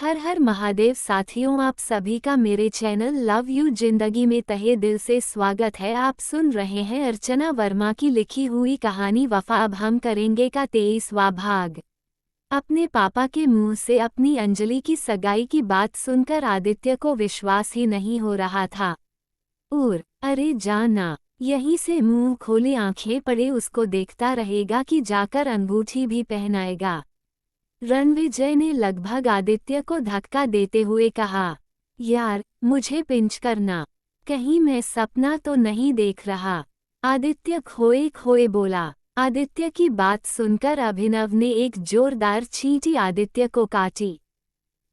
हर हर महादेव साथियों, आप सभी का मेरे चैनल लव यू जिंदगी में तहे दिल से स्वागत है। आप सुन रहे हैं अर्चना वर्मा की लिखी हुई कहानी वफा। अब हम करेंगे का 23वां भाग। अपने पापा के मुंह से अपनी अंजलि की सगाई की बात सुनकर आदित्य को विश्वास ही नहीं हो रहा था। और अरे जाना, यहीं से मुंह खोले आंखें पड़े उसको देखता रहेगा कि जाकर अंगूठी भी पहनाएगा। रणविजय ने लगभग आदित्य को धक्का देते हुए कहा, यार मुझे पिंच करना, कहीं मैं सपना तो नहीं देख रहा। आदित्य खोए खोए बोला। आदित्य की बात सुनकर अभिनव ने एक जोरदार छींटी आदित्य को काटी।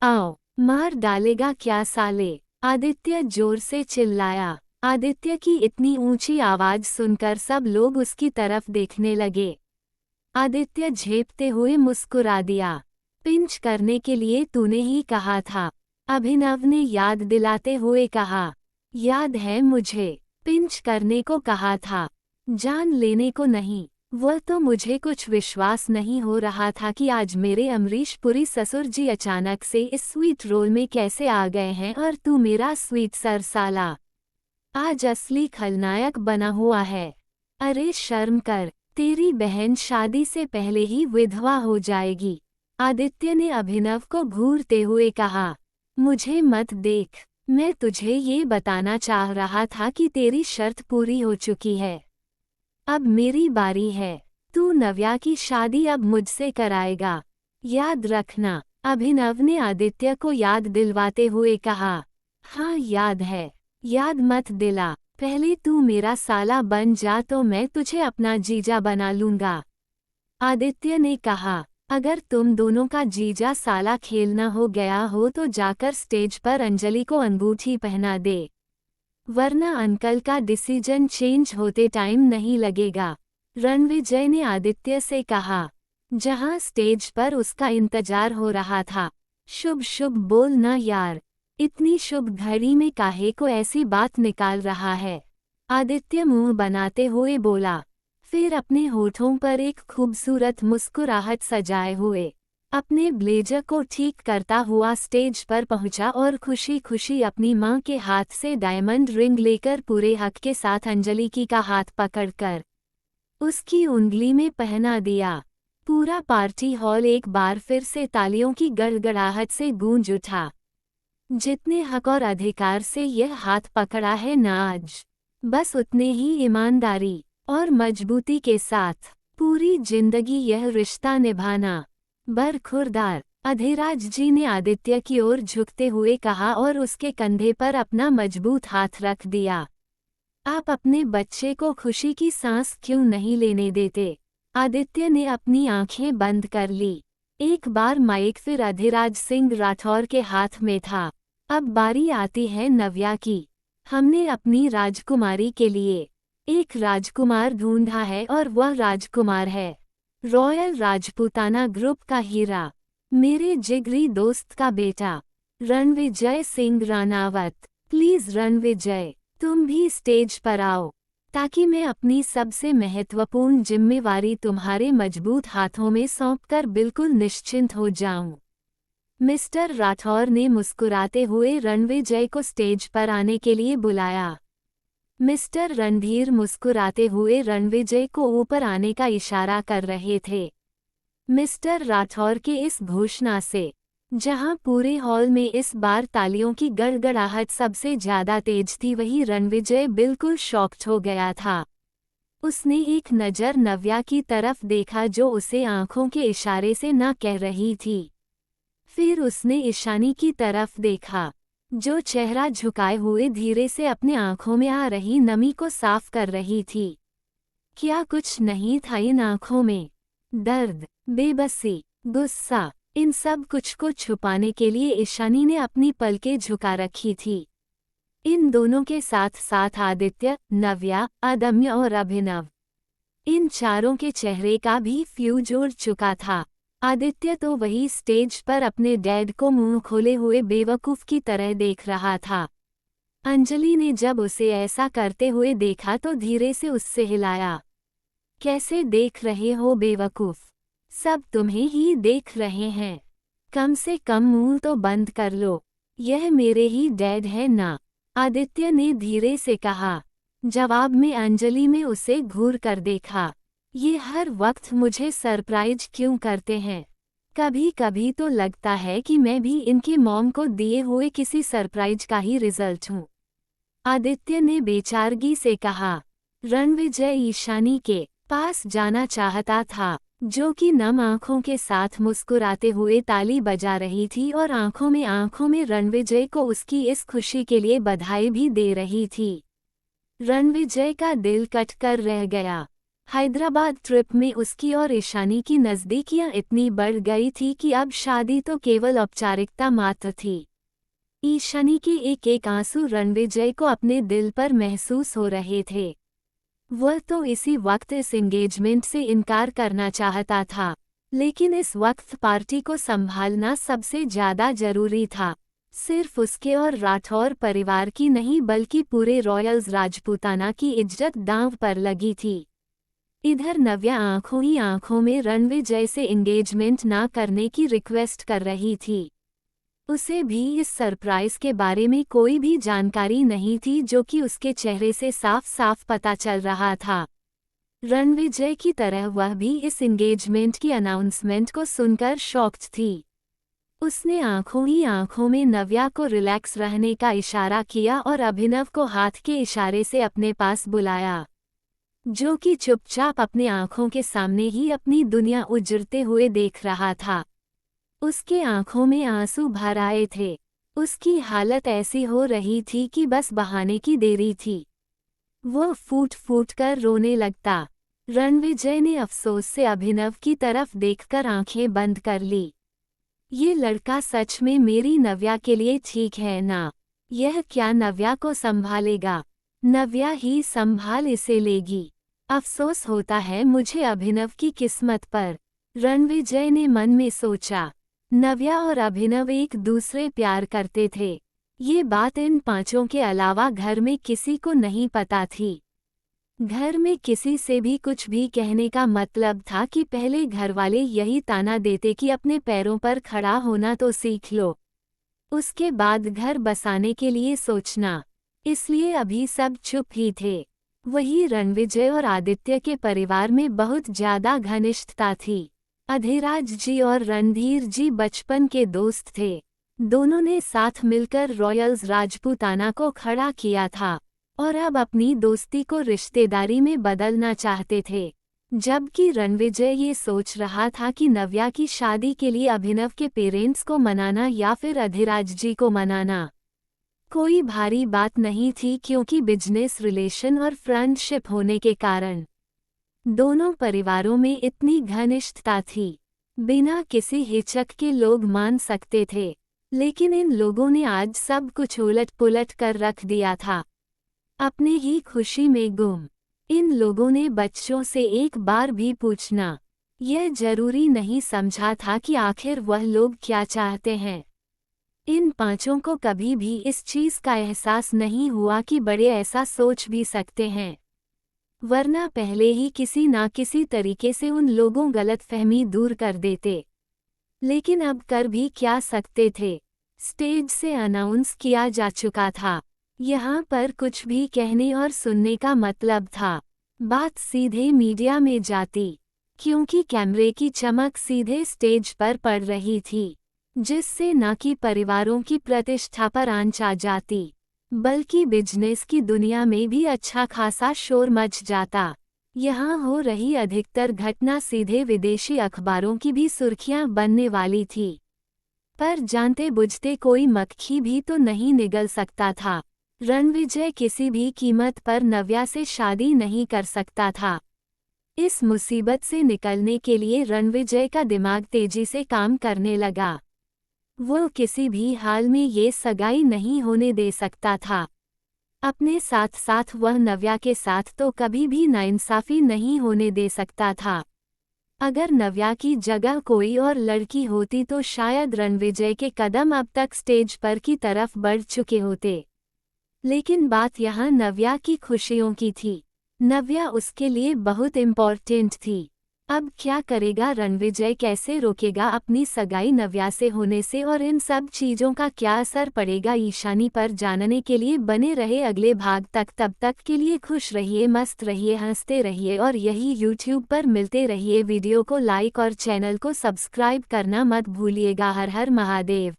आओ, मार डालेगा क्या साले, आदित्य जोर से चिल्लाया। आदित्य की इतनी ऊंची आवाज सुनकर सब लोग उसकी तरफ देखने लगे। आदित्य झेपते हुए मुस्कुरा दिया। पिंच करने के लिए तूने ही कहा था, अभिनव ने याद दिलाते हुए कहा। याद है मुझे, पिंच करने को कहा था, जान लेने को नहीं। वह तो मुझे कुछ विश्वास नहीं हो रहा था कि आज मेरे अमरीश पुरी ससुर जी अचानक से इस स्वीट रोल में कैसे आ गए हैं और तू मेरा स्वीट सर साला आज असली खलनायक बना हुआ है। अरे शर्म कर, तेरी बहन शादी से पहले ही विधवा हो जाएगी। आदित्य ने अभिनव को घूरते हुए कहा। मुझे मत देख, मैं तुझे ये बताना चाह रहा था कि तेरी शर्त पूरी हो चुकी है। अब मेरी बारी है, तू नव्या की शादी अब मुझसे कराएगा, याद रखना, अभिनव ने आदित्य को याद दिलवाते हुए कहा। हाँ याद है, याद मत दिला, पहले तू मेरा साला बन जा तो मैं तुझे अपना जीजा बना लूंगा। आदित्य ने कहा, अगर तुम दोनों का जीजा साला खेलना हो गया हो तो जाकर स्टेज पर अंजलि को अंगूठी पहना दे, वरना अंकल का डिसीजन चेंज होते टाइम नहीं लगेगा। रणविजय ने आदित्य से कहा, जहां स्टेज पर उसका इंतजार हो रहा था। शुभ शुभ बोल ना यार, इतनी शुभ घड़ी में काहे को ऐसी बात निकाल रहा है। आदित्य मुंह बनाते हुए बोला, फिर अपने होठों पर एक खूबसूरत मुस्कुराहट सजाए हुए अपने ब्लेजर को ठीक करता हुआ स्टेज पर पहुंचा और खुशी खुशी अपनी मां के हाथ से डायमंड रिंग लेकर पूरे हक के साथ अंजलि की का हाथ पकड़कर उसकी उंगली में पहना दिया। पूरा पार्टी हॉल एक बार फिर से तालियों की गड़गड़ाहट से गूंज उठा। जितने हक और अधिकार से यह हाथ पकड़ा है ना आज, बस उतने ही ईमानदारी और मजबूती के साथ पूरी जिंदगी यह रिश्ता निभाना। बरखुरदार, अधिराज जी ने आदित्य की ओर झुकते हुए कहा और उसके कंधे पर अपना मजबूत हाथ रख दिया। आप अपने बच्चे को खुशी की सांस क्यों नहीं लेने देते। आदित्य ने अपनी आंखें बंद कर ली। एक बार माइक फिर अधिराज सिंह राठौर के हाथ में था। अब बारी आती है नव्या की। हमने अपनी राजकुमारी के लिए एक राजकुमार ढूंढा है और वह राजकुमार है रॉयल राजपूताना ग्रुप का हीरा, मेरे जिगरी दोस्त का बेटा रणविजय सिंह रानावत। प्लीज रणविजय, तुम भी स्टेज पर आओ ताकि मैं अपनी सबसे महत्वपूर्ण जिम्मेवारी तुम्हारे मजबूत हाथों में सौंपकर बिल्कुल निश्चिंत हो जाऊं। मिस्टर राठौर ने मुस्कुराते हुए रणविजय को स्टेज पर आने के लिए बुलाया। मिस्टर रणधीर मुस्कुराते हुए रणविजय को ऊपर आने का इशारा कर रहे थे। मिस्टर राठौर के इस घोषणा से जहां पूरे हॉल में इस बार तालियों की गड़गड़ाहट सबसे ज्यादा तेज थी, वहीं रणविजय बिल्कुल शॉक्ड हो गया था। उसने एक नज़र नव्या की तरफ देखा जो उसे आंखों के इशारे से ना कह रही थी। फिर उसने ईशानी की तरफ देखा जो चेहरा झुकाए हुए धीरे से अपने आंखों में आ रही नमी को साफ कर रही थी। क्या कुछ नहीं था इन आंखों में, दर्द, बेबसी, गुस्सा, इन सब कुछ को छुपाने के लिए ईशानी ने अपनी पलकें झुका रखी थी। इन दोनों के साथ साथ आदित्य, नव्या, अदम्य और अभिनव, इन चारों के चेहरे का भी फ्यूज उड़ चुका था। आदित्य तो वही स्टेज पर अपने डैड को मुंह खोले हुए बेवकूफ की तरह देख रहा था। अंजलि ने जब उसे ऐसा करते हुए देखा तो धीरे से उससे हिलाया। कैसे देख रहे हो बेवकूफ, सब तुम्हें ही देख रहे हैं। कम से कम मुंह तो बंद कर लो, यह मेरे ही डैड है ना, आदित्य ने धीरे से कहा। जवाब में अंजलि में उसे घूर कर देखा। ये हर वक्त मुझे सरप्राइज क्यों करते हैं? कभी कभी तो लगता है कि मैं भी इनकी मॉम को दिए हुए किसी सरप्राइज का ही रिजल्ट हूँ, आदित्य ने बेचारगी से कहा। रणविजय ईशानी के पास जाना चाहता था, जो कि नम आंखों के साथ मुस्कुराते हुए ताली बजा रही थी और आंखों में रणविजय को उसकी इस खुशी के लिए बधाई भी दे रही थी। रणविजय का दिल कट कर रह गया। हैदराबाद ट्रिप में उसकी और ईशानी की नज़दीकियां इतनी बढ़ गई थी कि अब शादी तो केवल औपचारिकता मात्र थी। ईशानी के एक एक आंसू रणविजय को अपने दिल पर महसूस हो रहे थे। वह तो इसी वक्त इस एंगेजमेंट से इनकार करना चाहता था, लेकिन इस वक्त पार्टी को संभालना सबसे ज्यादा जरूरी था। सिर्फ उसके और राठौर परिवार की नहीं बल्कि पूरे रॉयल्स राजपूताना की इज्जत दांव पर लगी थी। इधर नव्या आंखों ही आंखों में रणविजय से एंगेजमेंट ना करने की रिक्वेस्ट कर रही थी। उसे भी इस सरप्राइज के बारे में कोई भी जानकारी नहीं थी, जो कि उसके चेहरे से साफ साफ पता चल रहा था। रणविजय की तरह वह भी इस एंगेजमेंट की अनाउंसमेंट को सुनकर शॉक्ड थी। उसने आंखों ही आंखों में नव्या को रिलैक्स रहने का इशारा किया और अभिनव को हाथ के इशारे से अपने पास बुलाया, जो कि चुपचाप अपने आंखों के सामने ही अपनी दुनिया उजड़ते हुए देख रहा था। उसके आंखों में आंसू भर आए थे। उसकी हालत ऐसी हो रही थी कि बस बहाने की देरी थी। वो फूट फूट कर रोने लगता। रणविजय ने अफसोस से अभिनव की तरफ देखकर आंखें बंद कर ली। ये लड़का सच में मेरी नव्या के लिए ठीक है ना? यह क्या नव्या को संभालेगा? नव्या ही संभाल इसे लेगी। अफसोस होता है मुझे अभिनव की किस्मत पर, रणविजय ने मन में सोचा। नव्या और अभिनव एक दूसरे प्यार करते थे। ये बात इन पांचों के अलावा घर में किसी को नहीं पता थी। घर में किसी से भी कुछ भी कहने का मतलब था कि पहले घरवाले यही ताना देते कि अपने पैरों पर खड़ा होना तो सीख लो, उसके बाद घर बसाने के लिए सोचना। इसलिए अभी सब चुप ही थे। वही रणविजय और आदित्य के परिवार में बहुत ज्यादा घनिष्ठता थी। अधिराज जी और रणधीर जी बचपन के दोस्त थे। दोनों ने साथ मिलकर रॉयल्स राजपूताना को खड़ा किया था और अब अपनी दोस्ती को रिश्तेदारी में बदलना चाहते थे। जबकि रणविजय ये सोच रहा था कि नव्या की शादी के लिए अभिनव के पेरेंट्स को मनाना या फिर अधिराज जी को मनाना कोई भारी बात नहीं थी, क्योंकि बिजनेस रिलेशन और फ्रेंडशिप होने के कारण दोनों परिवारों में इतनी घनिष्ठता थी। बिना किसी हिचक के लोग मान सकते थे, लेकिन इन लोगों ने आज सब कुछ उलट पुलट कर रख दिया था। अपने ही खुशी में गुम इन लोगों ने बच्चों से एक बार भी पूछना यह जरूरी नहीं समझा था कि आखिर वह लोग क्या चाहते हैं। इन पांचों को कभी भी इस चीज का एहसास नहीं हुआ कि बड़े ऐसा सोच भी सकते हैं, वरना पहले ही किसी ना किसी तरीके से उन लोगों गलतफहमी दूर कर देते। लेकिन अब कर भी क्या सकते थे? स्टेज से अनाउंस किया जा चुका था। यहाँ पर कुछ भी कहने और सुनने का मतलब था, बात सीधे मीडिया में जाती, क्योंकि कैमरे की चमक सीधे स्टेज पर पड़ रही थी, जिससे न कि परिवारों की प्रतिष्ठा पर आंच आ जाती, बल्कि बिजनेस की दुनिया में भी अच्छा खासा शोर मच जाता। यहाँ हो रही अधिकतर घटना सीधे विदेशी अखबारों की भी सुर्खियां बनने वाली थी। पर जानते बुझते कोई मक्खी भी तो नहीं निगल सकता था। रणविजय किसी भी कीमत पर नव्या से शादी नहीं कर सकता था। इस मुसीबत से निकलने के लिए रणविजय का दिमाग तेजी से काम करने लगा। वो किसी भी हाल में ये सगाई नहीं होने दे सकता था। अपने साथ साथ वह नव्या के साथ तो कभी भी नाइंसाफी नहीं होने दे सकता था। अगर नव्या की जगह कोई और लड़की होती तो शायद रणविजय के कदम अब तक स्टेज पर की तरफ बढ़ चुके होते। लेकिन बात यहाँ नव्या की खुशियों की थी। नव्या उसके लिए बहुत इम्पोर्टेंट थी। अब क्या करेगा रणविजय, कैसे रोकेगा अपनी सगाई नव्या से होने से, और इन सब चीज़ों का क्या असर पड़ेगा ईशानी पर, जानने के लिए बने रहे अगले भाग तक। तब तक के लिए खुश रहिए, मस्त रहिए, हंसते रहिए और यही यूट्यूब पर मिलते रहिए। वीडियो को लाइक और चैनल को सब्सक्राइब करना मत भूलिएगा। हर हर महादेव।